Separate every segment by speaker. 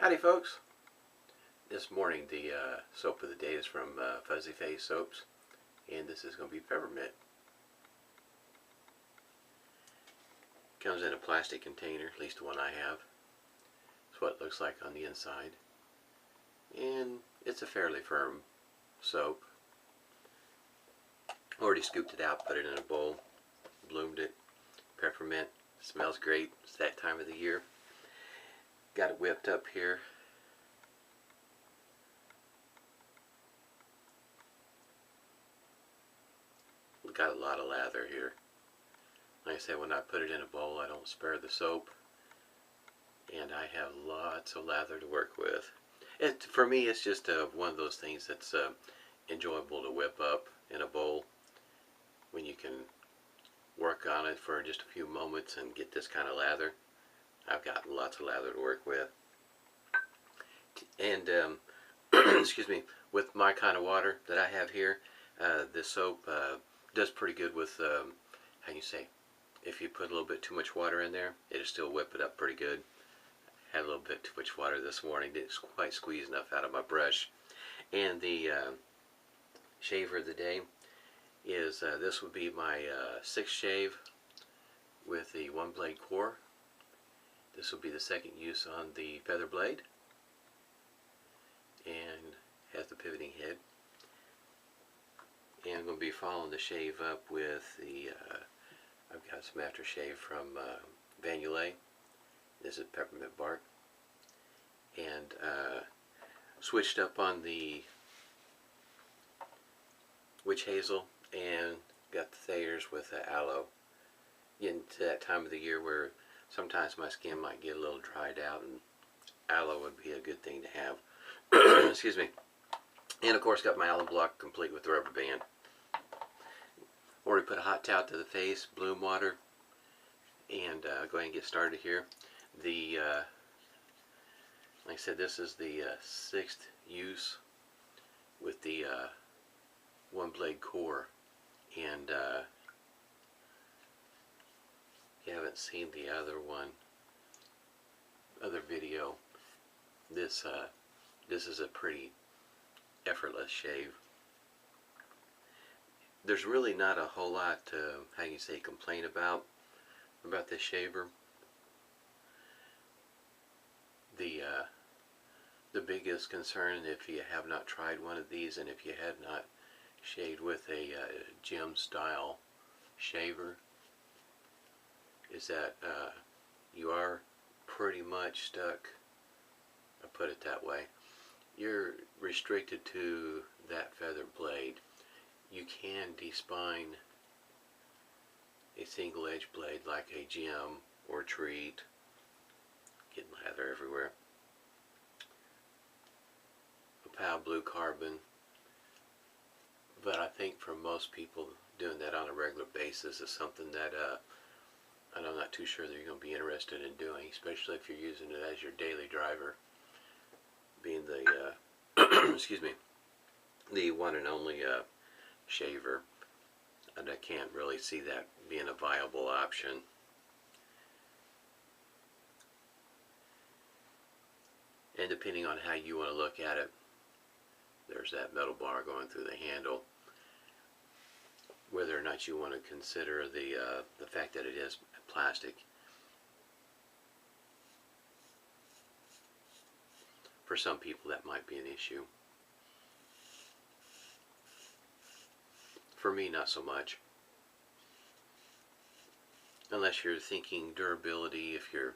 Speaker 1: Howdy folks. This morning the soap of the day is from Fuzzy Face Soaps, and this is going to be peppermint. Comes in a plastic container, at least the one I have. That's what it looks like on the inside, and it's a fairly firm soap. Already scooped it out, put it in a bowl, bloomed it. Peppermint, smells great. It's that time of the year. Got it whipped up here. Got a lot of lather here. Like I said, when I put it in a bowl, I don't spare the soap, and I have lots of lather to work with. For me, it's just one of those things that's enjoyable to whip up in a bowl when you can work on it for just a few moments and get this kind of lather. I've got lots of lather to work with, and excuse me, with my kind of water that I have here, this soap does pretty good with how you say, if you put a little bit too much water in there, it'll still whip it up pretty good. Had a little bit too much water this morning, didn't quite squeeze enough out of my brush. And the shaver of the day is this would be my 6th shave with the OneBlade Core. This will be the second use on the feather blade, and has the pivoting head. And I'm going to be following the shave up with the I've got some aftershave from Yulay. This is Peppermint Bark, and switched up on the witch hazel and got the Thayers with the aloe. Getting to that time of the year where sometimes my skin might get a little dried out, and aloe would be a good thing to have. Excuse me. And of course got my alum block complete with the rubber band. Already put a hot towel to the face, bloom water, and go ahead and get started here. The like I said, this is the 6th use with the OneBlade Core, and if you haven't seen the other video, this is a pretty effortless shave. There's really not a whole lot to, how you say, complain about this shaver. The biggest concern, if you have not tried one of these, and if you had not shaved with a gym style shaver, is that you are pretty much stuck. I'll put it that way. You're restricted to that feather blade. You can despine a single edge blade like a gem or treat. Getting lather everywhere. A pale blue carbon. But I think for most people, doing that on a regular basis is something that I'm not too sure that you're going to be interested in doing, especially if you're using it as your daily driver, being the excuse me, the one and only shaver. And I can't really see that being a viable option. And depending on how you want to look at it, there's that metal bar going through the handle. Whether or not you want to consider the fact that it is plastic. For some people that might be an issue. For me, not so much. Unless you're thinking durability, if you're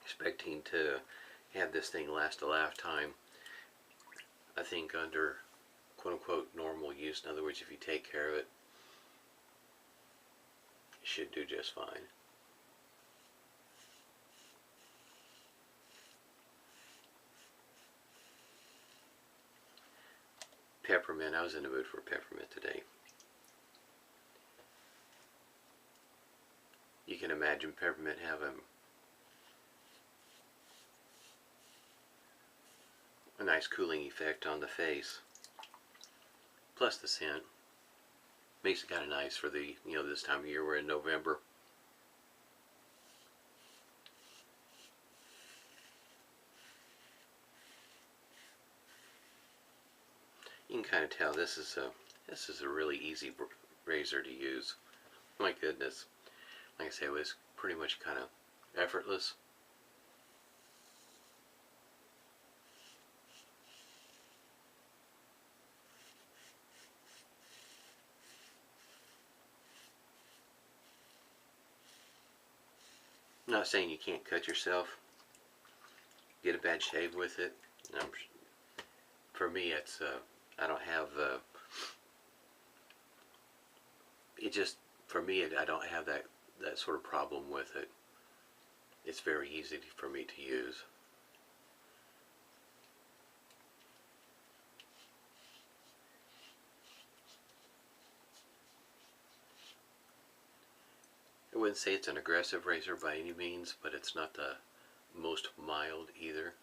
Speaker 1: expecting to have this thing last a lifetime, I think under quote-unquote normal use, in other words, if you take care of it, you should do just fine. Peppermint, I was in the mood for peppermint today. You can imagine peppermint having a nice cooling effect on the face, plus the scent makes it kind of nice for the, this time of year. We're in November. You can kind of tell this is a really easy razor to use. My goodness, like I say, it was pretty much kind of effortless. I'm not saying you can't cut yourself, get a bad shave with it. For me, it's I don't have it just for me I don't have that sort of problem with it. It's very easy for me to use. I wouldn't say it's an aggressive razor by any means, but it's not the most mild either.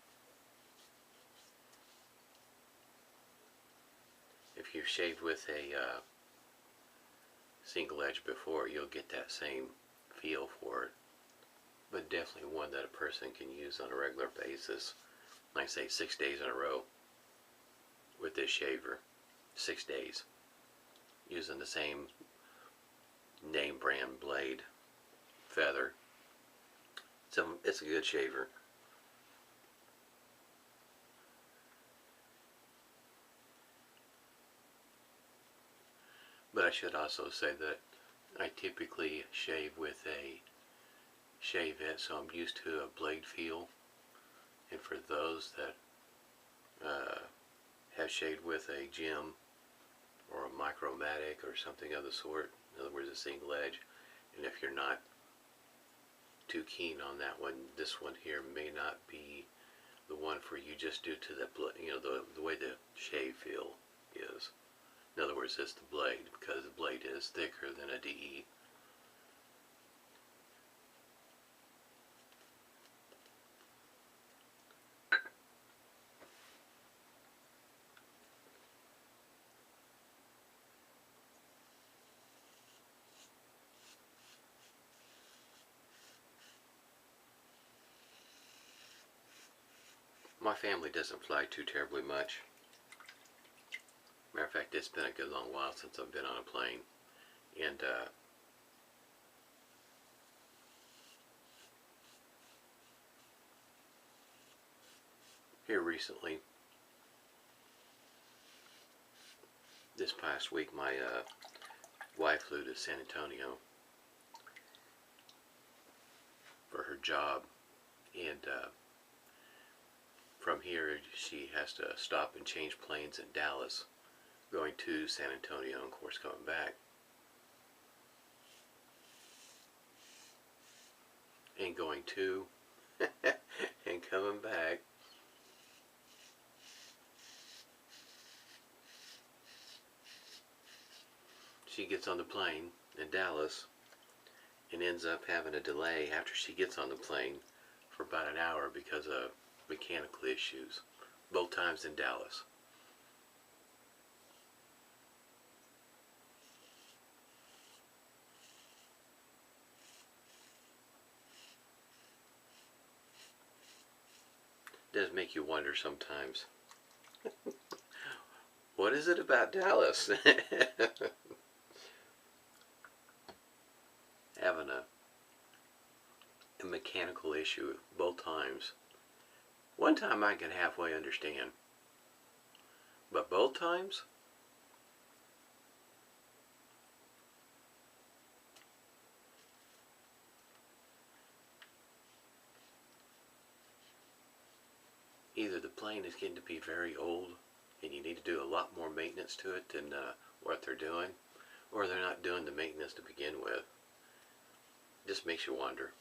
Speaker 1: If you've shaved with a single edge before, you'll get that same feel for it. But definitely one that a person can use on a regular basis. Like I say, 6 days in a row with this shaver. 6 days. Using the same name brand blade feather. So it's a good shaver. But I should also say that I typically shave with a shave head, so I'm used to a blade feel. And for those that have shaved with a gem or a micromatic or something of the sort, in other words a single edge, and if you're not too keen on that one, this one here may not be the one for you, just due to the way the shave feel is. In other words, it's the blade, because the blade is thicker than a DE. My family doesn't fly too terribly much. Matter of fact, it's been a good long while since I've been on a plane. And here recently, this past week, my wife flew to San Antonio for her job. And from here, she has to stop and change planes in Dallas, going to San Antonio, and of course coming back. And going to and coming back. She gets on the plane in Dallas and ends up having a delay after she gets on the plane for about an hour because of mechanical issues, both times in Dallas. It does make you wonder sometimes. What is it about Dallas? Having a mechanical issue both times. One time I can halfway understand, but both times? Either the plane is getting to be very old and you need to do a lot more maintenance to it than what they're doing, or they're not doing the maintenance to begin with. It just makes you wonder.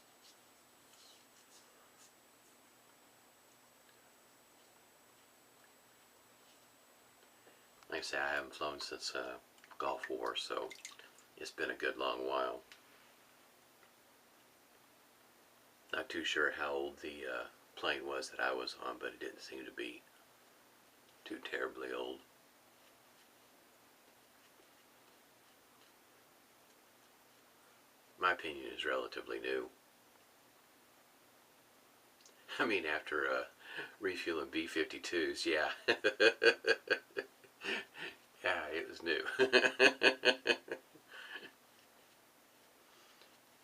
Speaker 1: Like I say, I haven't flown since Gulf War, so it's been a good long while. Not too sure how old the plane was that I was on, but it didn't seem to be too terribly old. My opinion is relatively new. I mean, after refueling B-52s, yeah. Yeah, it was new.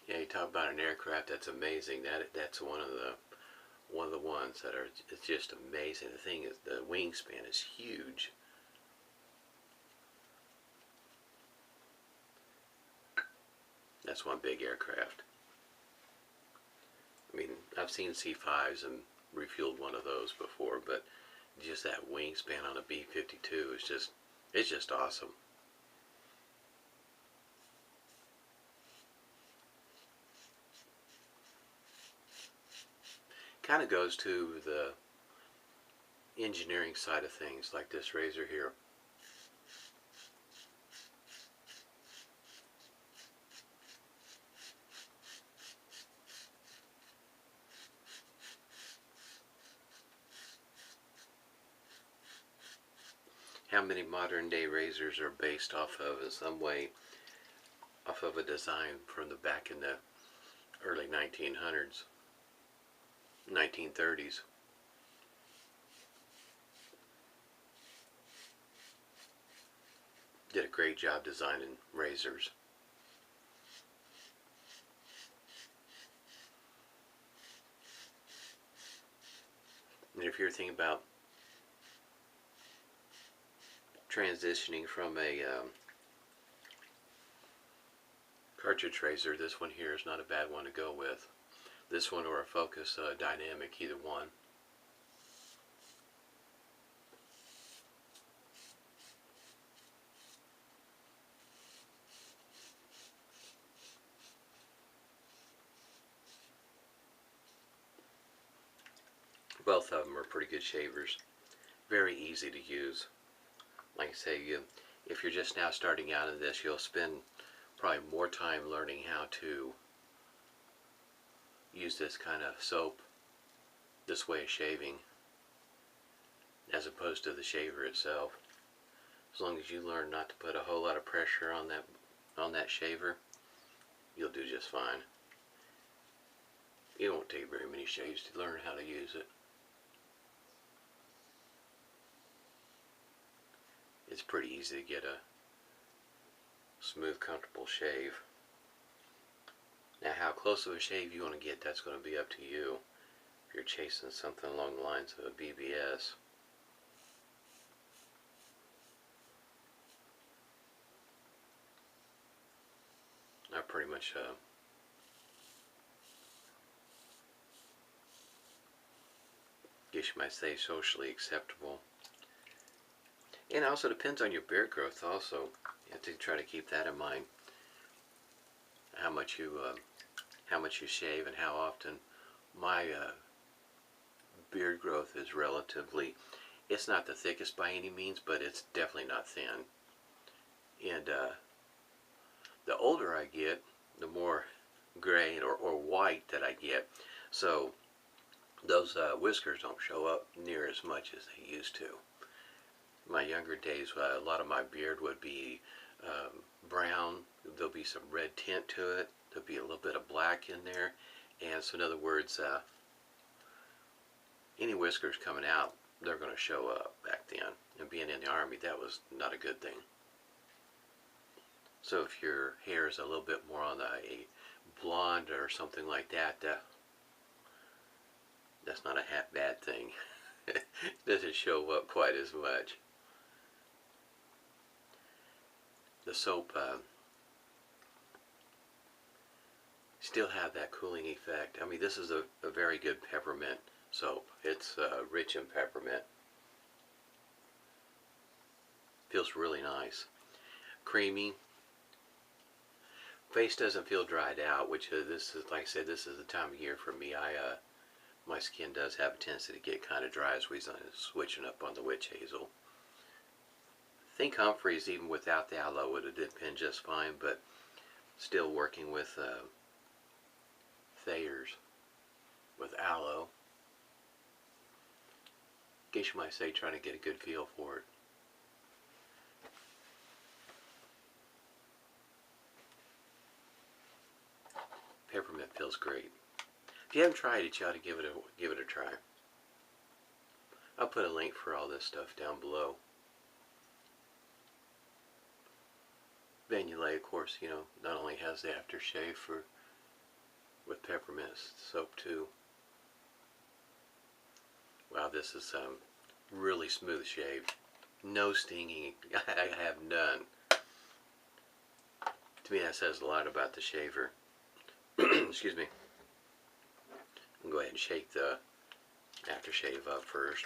Speaker 1: Yeah, you talk about an aircraft that's amazing. That's one of the ones that are, it's just amazing. The thing is, the wingspan is huge. That's one big aircraft. I mean, I've seen C5s and refueled one of those before, but just that wingspan on a B-52 is just, it's just awesome. Kind of goes to the engineering side of things, like this razor here. How many modern day razors are based off of, in some way, off of a design from the back in the early 1900s, 1930s. Did a great job designing razors. And if you're thinking about transitioning from a cartridge razor, this one here is not a bad one to go with. This one or a Focus Dynamic, either one. Both of them are pretty good shavers. Very easy to use. Like I say, if you're just now starting out in this, you'll spend probably more time learning how to use this kind of soap, this way of shaving, as opposed to the shaver itself. As long as you learn not to put a whole lot of pressure on that shaver, you'll do just fine. It won't take very many shaves to learn how to use it. It's pretty easy to get a smooth, comfortable shave. Now, how close of a shave you want to get, that's going to be up to you. If you're chasing something along the lines of a BBS. I pretty much guess you might say socially acceptable. And it also depends on your beard growth also. You have to try to keep that in mind. How much you shave and how often. My beard growth is relatively, it's not the thickest by any means, but it's definitely not thin. And the older I get, the more gray or white that I get. So those whiskers don't show up near as much as they used to. In my younger days, a lot of my beard would be brown. There'll be some red tint to it. There'll be a little bit of black in there. And so in other words, any whiskers coming out, they're going to show up back then. And being in the Army, that was not a good thing. So if your hair is a little bit more on a blonde or something like that, that's not a bad thing. It doesn't show up quite as much. The soap still have that cooling effect. I mean, this is a very good peppermint soap. It's rich in peppermint. Feels really nice. Creamy. Face doesn't feel dried out, which this is, like I said, this is the time of year for me. My skin does have a tendency to get kind of dry as we're switching up on the witch hazel. I think Humphreys, even without the aloe, would have been just fine, but still working with Thayer's with aloe. I guess you might say trying to get a good feel for it. Peppermint feels great. If you haven't tried it, you ought to give it a try. I'll put a link for all this stuff down below. Yulay, of course, you know, not only has the aftershave with peppermint soap too. Wow, this is really smooth shave. No stinging. I have none. To me, that says a lot about the shaver. Excuse me. I'll go ahead and shake the aftershave up first.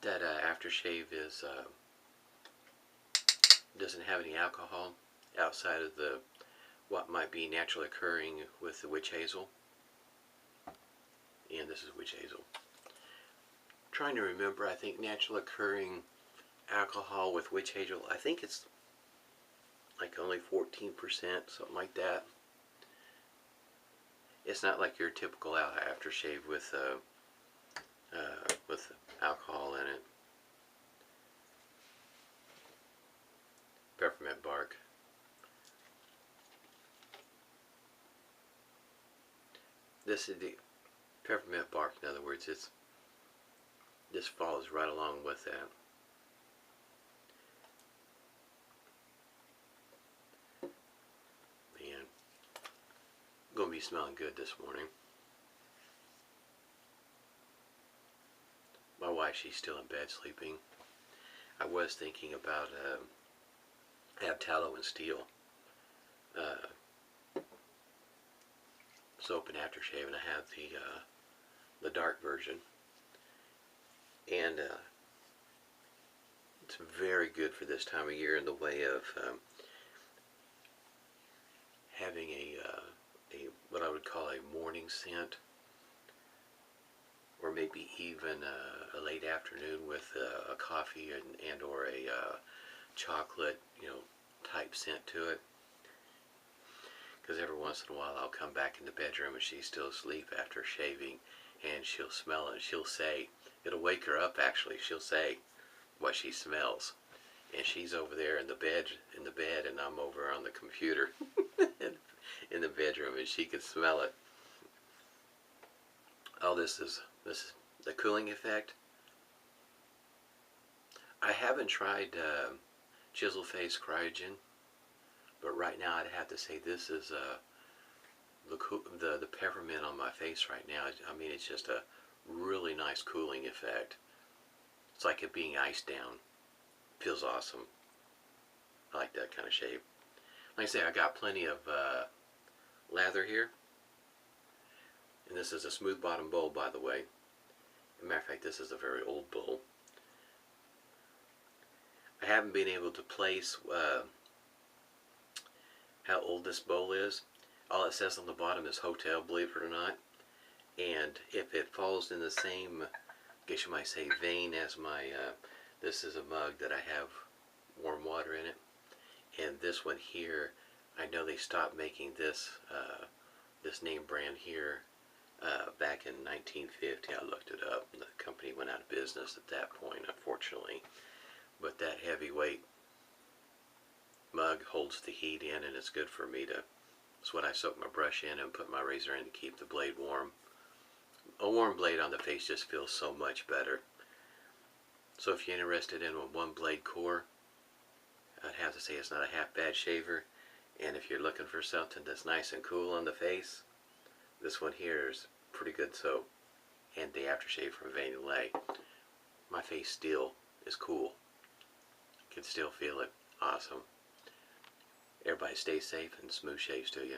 Speaker 1: That aftershave is doesn't have any alcohol outside of the what might be naturally occurring with the witch hazel. And this is witch hazel. I'm trying to remember, I think naturally occurring alcohol with witch hazel, I think it's like only 14%, something like that. It's not like your typical aftershave with alcohol in it. Peppermint bark. This is the peppermint bark. In other words, this follows right along with that. Man, I'm gonna be smelling good this morning. My wife, she's still in bed sleeping. I was thinking about have tallow and steel soap and aftershave, and I have the dark version, and it's very good for this time of year in the way of having a what I would call a morning scent, or maybe even a late afternoon with a coffee and or a chocolate, you know, type scent to it. Because every once in a while I'll come back in the bedroom and she's still asleep after shaving, and she'll smell it and she'll say, it'll wake her up actually, she'll say what she smells. And she's over there in the bed and I'm over on the computer in the bedroom, and she can smell it. Oh, this is the cooling effect. I haven't tried Chisel Face Cryogen, but right now I'd have to say this is the peppermint on my face right now. I mean, it's just a really nice cooling effect. It's like it being iced down. Feels awesome. I like that kind of shape. Like I say, I got plenty of lather here. And this is a smooth bottom bowl, by the way. As a matter of fact, this is a very old bowl. I haven't been able to place how old this bowl is. All it says on the bottom is hotel, believe it or not. And if it falls in the same, I guess you might say, vein as my, this is a mug that I have warm water in it. And this one here, I know they stopped making this, this name brand here back in 1950. I looked it up. The company went out of business at that point, unfortunately. But that heavyweight mug holds the heat in, and it's good for me to, it's what I soak my brush in and put my razor in to keep the blade warm. A warm blade on the face just feels so much better. So if you're interested in a OneBlade Core, I'd have to say it's not a half bad shaver. And if you're looking for something that's nice and cool on the face, this one here is pretty good soap. And the aftershave from Yulay. My face still is cool. Can still feel it. Awesome. Everybody stay safe and smooth shaves to you.